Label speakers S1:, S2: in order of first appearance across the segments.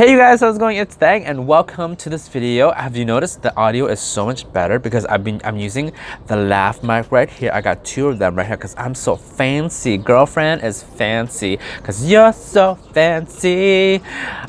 S1: Hey you guys, how's it going? It's Thang and welcome to this video. Have you noticed the audio is so much better because I'm using the laugh mic right here. I got two of them right here because I'm so fancy. Girlfriend is fancy because you're so fancy.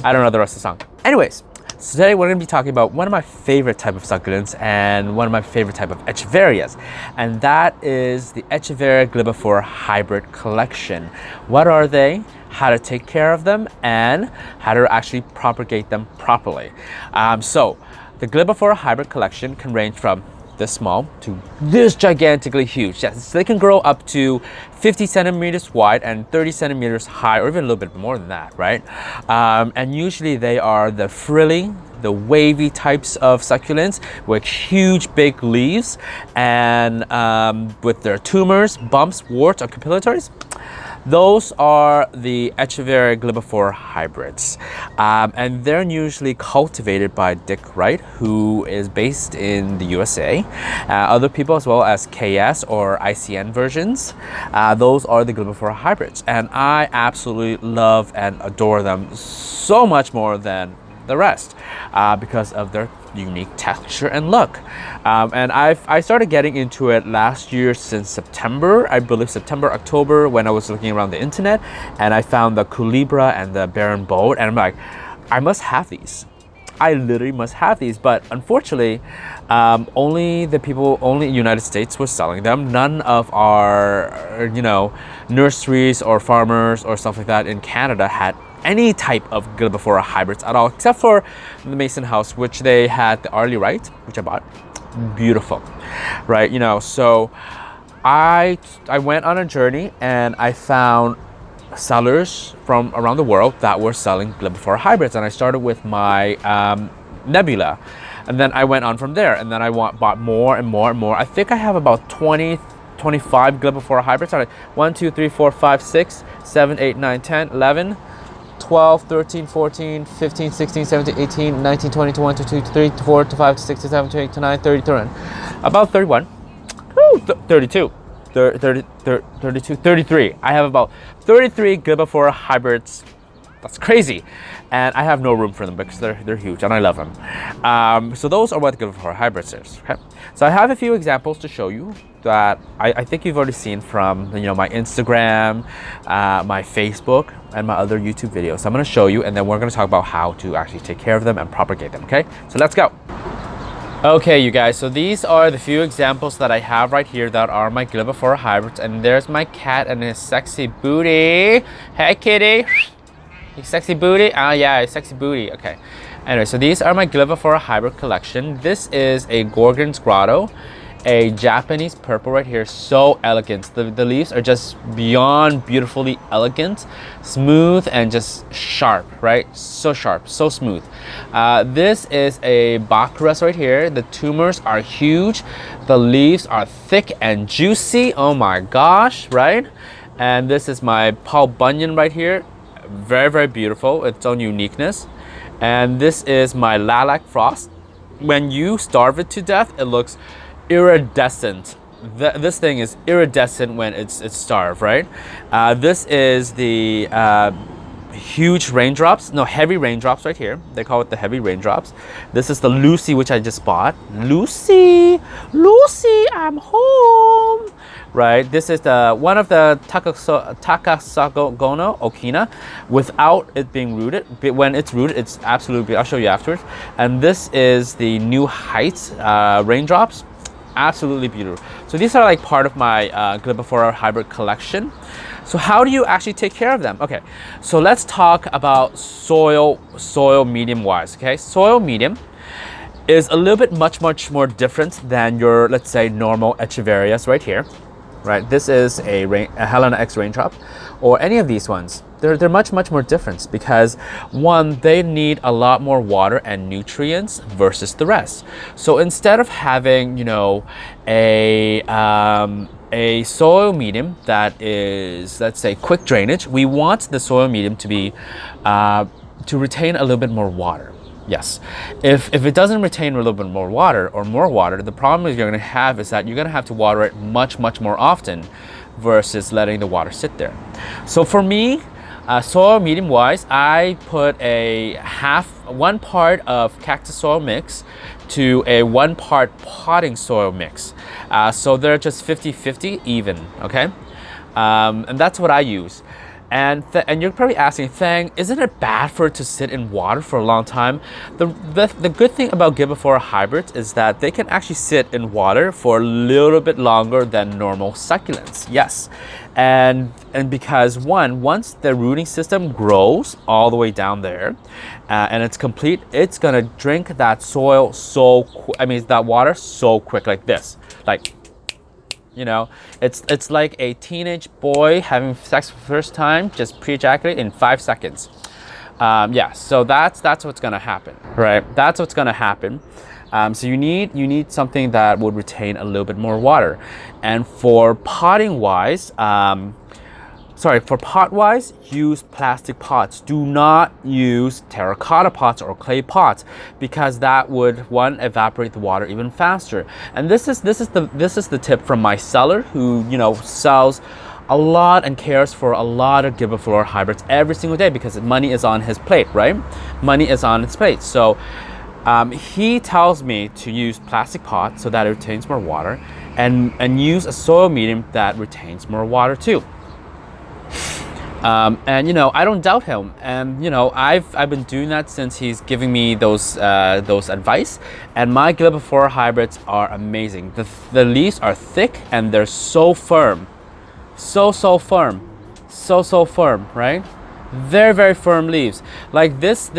S1: I don't know the rest of the song. Anyways, so today we're going to be talking about one of my favorite type of succulents and one of my favorite type of Echeverias, and that is the Echeveria Gibbaflora Hybrid collection. What are they? How to take care of them, and how to actually propagate them properly. So the Gibbaflora Hybrid collection can range from this small to this gigantically huge. Yes, they can grow up to 50 centimeters wide and 30 centimeters high, or even a little bit more than that, right? And usually they are the frilly, the wavy types of succulents with huge big leaves and with their tumors, bumps, warts, or capillatories. Those are the Echeveria Gibbaflora Hybrids. And they're usually cultivated by Dick Wright, who is based in the USA. Other people as well as KS or ICN versions. Those are the Gibbaflora Hybrids. And I absolutely love and adore them so much more than the rest because of their unique texture and look. And I started getting into it last year since September, I believe September, October, when I was looking around the internet and I found the Culebra and the Baron Bold, and I'm like, I must have these. I literally must have these, but unfortunately, only United States was selling them. None of our, nurseries or farmers or stuff like that in Canada had any type of Gibbaflora hybrids at all, except for the Mason House, which they had the Arlie Wright, which I bought. Beautiful, right? So I went on a journey and I found sellers from around the world that were selling Gibbaflora hybrids, and I started with my Nebula, and then I went on from there, and then I bought more and more and more. I think I have about 25 Gibbaflora hybrids. 1, 2, 3, 4, 5, 6, 7, 8, 9, 10, 11, 12, 13, 14, 15, 16, 17, 18, 19, 20, 21, 22, 23, 24, 25, 26, 27, 28, 29, 30, 31. About 31. Woo, 32. 30, 32, 33. I have about 33 Gibbaflora hybrids. That's crazy. And I have no room for them because they're huge and I love them. So those are what Gibbaflora hybrids is. Okay? So I have a few examples to show you that I think you've already seen from my Instagram, my Facebook, and my other YouTube videos. So I'm going to show you, and then we're going to talk about how to actually take care of them and propagate them. Okay, so let's go. Okay, you guys, so these are the few examples that I have right here that are my Gibbaflora hybrids, and there's my cat and his sexy booty. Hey kitty, you sexy booty. Oh yeah, sexy booty. Okay, anyway, so these are my Gibbaflora hybrid collection. This is a Gorgon's Grotto, a Japanese purple right here. So elegant. The leaves are just beyond beautifully elegant, smooth and just sharp, right? So sharp, so smooth. This is a Baccharis right here. The tumors are huge, the leaves are thick and juicy. Oh my gosh, right? And this is my Paul Bunyan right here. Very, very beautiful, its own uniqueness. And this is my Lilac Frost. When you starve it to death, it looks iridescent. This thing is iridescent when it's starved, right? This is the huge raindrops, no, heavy raindrops right here. They call it the heavy raindrops. This is the Lucy, which I just bought. Lucy, I'm home. Right, this is the one of the Takasagono Okina without it being rooted. But when it's rooted, it's absolutely, I'll show you afterwards. And this is the New Heights raindrops. Absolutely beautiful. So these are like part of my Gibbaflora hybrid collection. So how do you actually take care of them? Okay, so let's talk about soil medium wise. Okay, soil medium is a little bit much more different than your, let's say, normal Echeverias right here. Right, this is a Helena X raindrop, or any of these ones. They're much more different because one, they need a lot more water and nutrients versus the rest. So instead of having a soil medium that is, let's say, quick drainage, we want the soil medium to be to retain a little bit more water. Yes, if it doesn't retain a little bit more water, the problem you're going to have is that you're going to have to water it much more often versus letting the water sit there. So for me, Soil medium wise, I put a 1 part of cactus soil mix to a 1 part potting soil mix. So they're just 50-50 even, okay? And that's what I use. And you're probably asking, Thang, isn't it bad for it to sit in water for a long time? The good thing about Gibbaflora hybrids is that they can actually sit in water for a little bit longer than normal succulents. Yes, and because once the rooting system grows all the way down there, and it's complete, it's gonna drink that soil that water so quick, like this, like. You know, it's like a teenage boy having sex for the first time, just pre-ejaculate in 5 seconds. Yeah, so that's what's gonna happen, right? That's what's gonna happen. So you need something that would retain a little bit more water. And for potting wise, for pot wise, use plastic pots. Do not use terracotta pots or clay pots, because that would evaporate the water even faster. And this is the tip from my seller, who sells a lot and cares for a lot of Gibbaflora hybrids every single day, because money is on his plate, right? Money is on his plate. So he tells me to use plastic pots so that it retains more water, and use a soil medium that retains more water too. And I don't doubt him, and I've been doing that since he's giving me those advice, and my Gibbaflora hybrids are amazing. The leaves are thick and they're so firm, so firm, so firm, right? Very firm leaves. Like this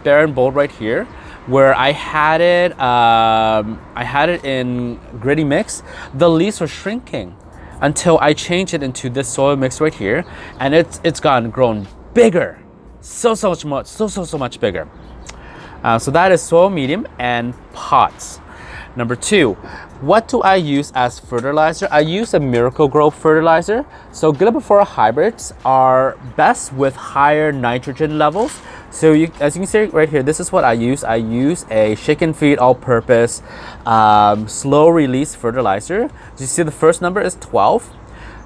S1: barren bowl right here, where I had it in gritty mix, the leaves were shrinking until I changed it into this soil mix right here, and it's grown bigger, so much bigger. So that is soil medium and pots. Number 2, what do I use as fertilizer? I use a Miracle-Gro fertilizer. So Gibbaflora hybrids are best with higher nitrogen levels. So as you can see right here, this is what I use. I use a shake and feed all-purpose slow release fertilizer. You see the first number is 12.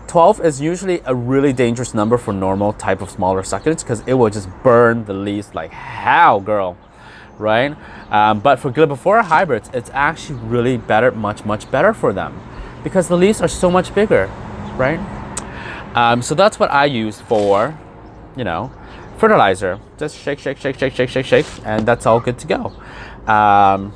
S1: 12 is usually a really dangerous number for normal type of smaller succulents, because it will just burn the leaves like hell, girl, right? But for Gibbaflora hybrids, it's actually really better, much better for them, because the leaves are so much bigger, right? So that's what I use for, fertilizer. Just shake, and that's all good to go.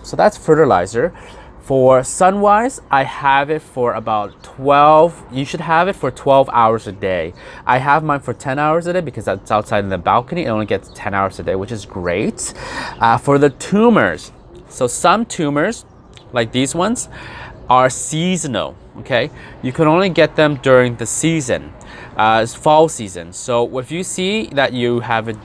S1: So that's fertilizer. For sun-wise, I have it for about 12. You should have it for 12 hours a day. I have mine for 10 hours a day because that's outside in the balcony. It only gets 10 hours a day, which is great. For the tumors, so some tumors, like these ones, are seasonal, okay? You can only get them during the season. It's fall season. So if you see that you have it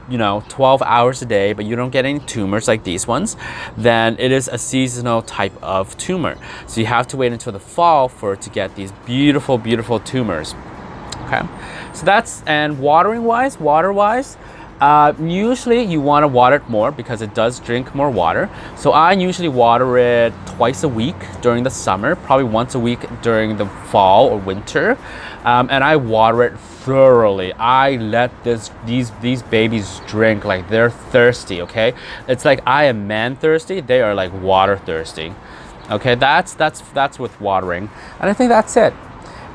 S1: 12 hours a day, but you don't get any tumors like these ones, then it is a seasonal type of tumor. So you have to wait until the fall for it to get these beautiful tumors. Okay, so that's, and water wise, usually you want to water it more because it does drink more water. So I usually water it twice a week during the summer, probably once a week during the fall or winter, and I water it thoroughly. I let these babies drink like they're thirsty. Okay, it's like I am man thirsty, they are like water thirsty. Okay, that's with watering, and I think that's it.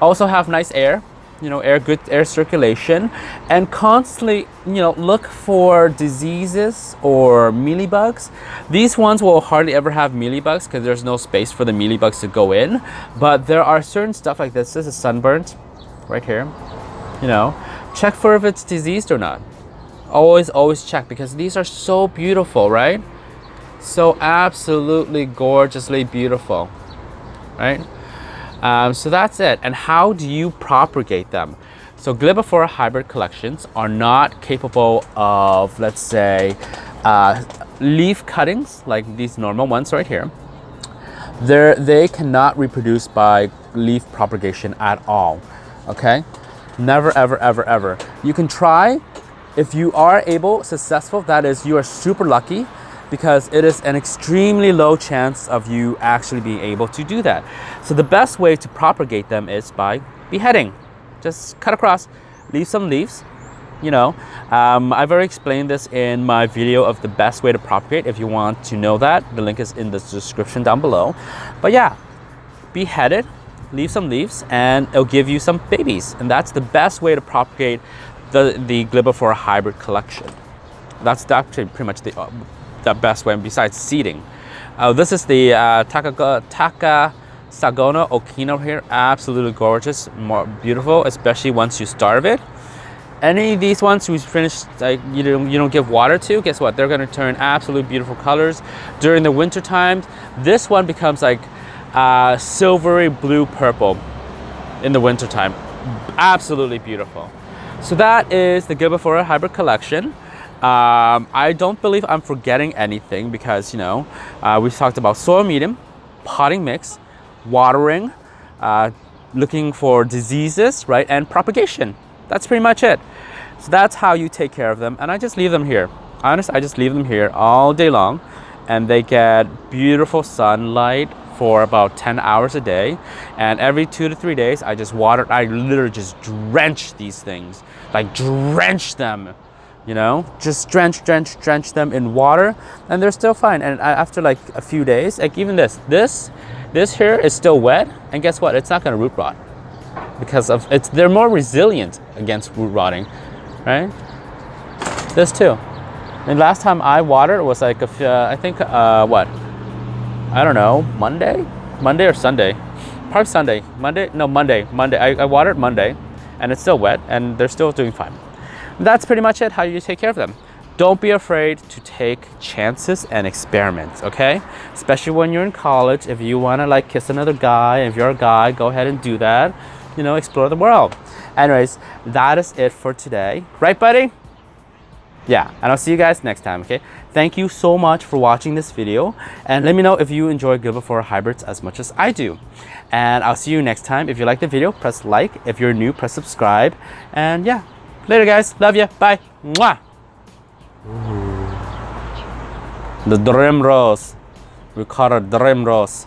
S1: Also have nice air, good air circulation, and constantly look for diseases or mealybugs. These ones will hardly ever have mealybugs because there's no space for the mealybugs to go in, but there are certain stuff like this is sunburnt right here. Check for if it's diseased or not. Always check, because these are so beautiful, right? So absolutely gorgeously beautiful, right? So that's it. And how do you propagate them? So Gibbaflora hybrid collections are not capable of, let's say, leaf cuttings like these normal ones right here. They cannot reproduce by leaf propagation at all. Okay, never, ever. You can try. If you are successful, that is, you are super lucky, because it is an extremely low chance of you actually being able to do that. So the best way to propagate them is by beheading. Just cut across, leave some leaves, you know, I've already explained this in my video of the best way to propagate. If you want to know that, the link is in the description down below. But yeah, behead it, leave some leaves, and it'll give you some babies. And that's the best way to propagate the Gibbaflora hybrid collection. That's actually pretty much the best way besides seeding. This is the Takasagono Okino here. Absolutely gorgeous, more beautiful, especially once you starve it. Any of these ones who's finished, like you don't give water to, guess what? They're gonna turn absolute beautiful colors. During the winter times, this one becomes like silvery blue purple in the winter time. Absolutely beautiful. So that is the Gibbaflora hybrid collection. I don't believe I'm forgetting anything because, you know, we talked about soil medium, potting mix, watering, looking for diseases, right, and propagation. That's pretty much it. So that's how you take care of them, and I just leave them here. Honestly, I just leave them here all day long, and they get beautiful sunlight for about 10 hours a day, and every 2 to 3 days I just water. I literally just drench these things, like drench them, you know, just drench them in water, and they're still fine. And after like a few days, like even this here is still wet, and guess what? It's not going to root rot because of they're more resilient against root rotting, right? This too. And last time I watered was like I think what? I don't know, Monday or Sunday, probably Sunday, Monday. I watered Monday, and it's still wet, and they're still doing fine. That's pretty much it. How you take care of them. Don't be afraid to take chances and experiments, okay? Especially when you're in college. If you want to like kiss another guy, if you're a guy, go ahead and do that. You know, explore the world. Anyways, that is it for today. Right, buddy? Yeah, and I'll see you guys next time, okay? Thank you so much for watching this video, and let me know if you enjoy Gibbaflora hybrids as much as I do. And I'll see you next time. If you like the video, press like. If you're new, press subscribe. And yeah, later guys. Love you. Bye. Mwah. The dream rose. We call it dream rose.